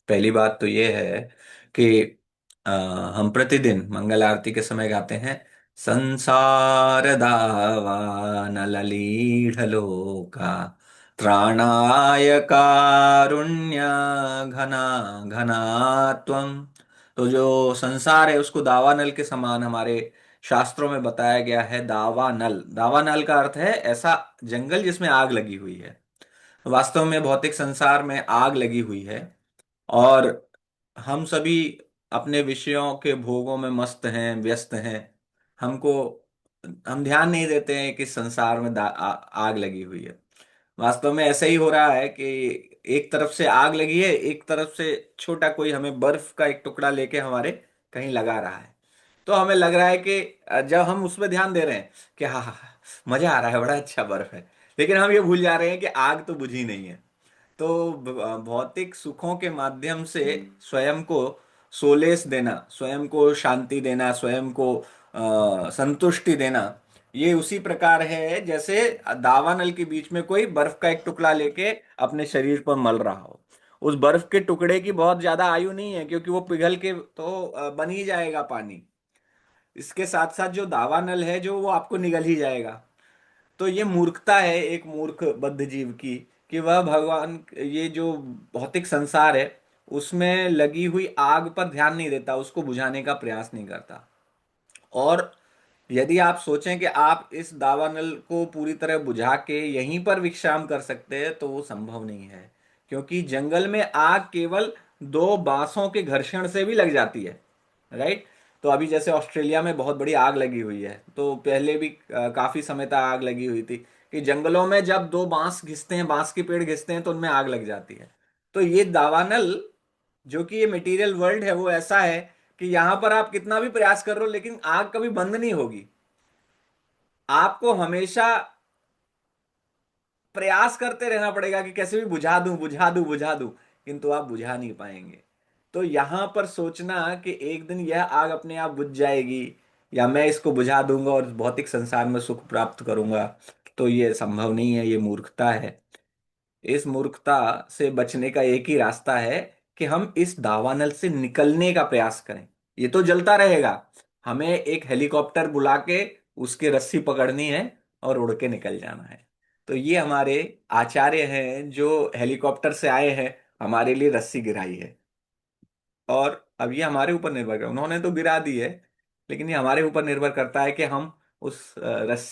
पहली बात तो ये है कि अ, हम प्रतिदिन मंगल आरती के समय गाते हैं, संसार दावानल लीढ़ लोका, त्राणाय कारुण्य घना घनात्वम। तो जो संसार है उसको दावानल के समान हमारे शास्त्रों में बताया गया है। दावानल, दावानल का अर्थ है ऐसा जंगल जिसमें आग लगी हुई है। वास्तव में भौतिक संसार में आग लगी हुई है, और हम सभी अपने विषयों के भोगों में मस्त हैं, व्यस्त हैं। हमको हम ध्यान नहीं देते हैं कि संसार में आग लगी हुई है। वास्तव में ऐसा ही हो रहा है कि एक तरफ से आग लगी है, एक तरफ से छोटा कोई हमें बर्फ का एक टुकड़ा लेके हमारे कहीं लगा रहा है। तो हमें लग रहा है कि जब हम उस पर ध्यान दे रहे हैं कि हाँ हाँ हाँ, मजा आ रहा है, बड़ा अच्छा बर्फ है, लेकिन हम ये भूल जा रहे हैं कि आग तो बुझी नहीं है। तो भौतिक सुखों के माध्यम से स्वयं को सोलेस देना, स्वयं को शांति देना, स्वयं को संतुष्टि देना, ये उसी प्रकार है जैसे दावानल के बीच में कोई बर्फ का एक टुकड़ा लेके अपने शरीर पर मल रहा हो। उस बर्फ के टुकड़े की बहुत ज्यादा आयु नहीं है, क्योंकि वो पिघल के तो बन ही जाएगा पानी। इसके साथ साथ जो दावानल है जो वो आपको निगल ही जाएगा। तो ये मूर्खता है एक मूर्ख बद्ध जीव की, कि वह भगवान, ये जो भौतिक संसार है उसमें लगी हुई आग पर ध्यान नहीं देता, उसको बुझाने का प्रयास नहीं करता। और यदि आप सोचें कि आप इस दावानल को पूरी तरह बुझा के यहीं पर विश्राम कर सकते हैं, तो वो संभव नहीं है। क्योंकि जंगल में आग केवल दो बांसों के घर्षण से भी लग जाती है, राइट। तो अभी जैसे ऑस्ट्रेलिया में बहुत बड़ी आग लगी हुई है, तो पहले भी काफी समय तक आग लगी हुई थी कि जंगलों में जब दो बांस घिसते हैं, बांस के पेड़ घिसते हैं, तो उनमें आग लग जाती है। तो ये दावानल, जो कि ये मटेरियल वर्ल्ड है, वो ऐसा है कि यहां पर आप कितना भी प्रयास कर रहे हो लेकिन आग कभी बंद नहीं होगी। आपको हमेशा प्रयास करते रहना पड़ेगा कि कैसे भी बुझा दूं बुझा दूं बुझा दूं, किंतु आप बुझा नहीं पाएंगे। तो यहां पर सोचना कि एक दिन यह आग अपने आप बुझ जाएगी, या मैं इसको बुझा दूंगा और भौतिक संसार में सुख प्राप्त करूंगा, तो ये संभव नहीं है, ये मूर्खता है। इस मूर्खता से बचने का एक ही रास्ता है कि हम इस दावानल से निकलने का प्रयास करें। ये तो जलता रहेगा, हमें एक हेलीकॉप्टर बुला के उसकी रस्सी पकड़नी है और उड़ के निकल जाना है। तो ये हमारे आचार्य हैं जो हेलीकॉप्टर से आए हैं, हमारे लिए रस्सी गिराई है। और अब ये हमारे ऊपर निर्भर कर, उन्होंने तो गिरा दी है, लेकिन ये हमारे ऊपर निर्भर करता है कि हम उस रस्सी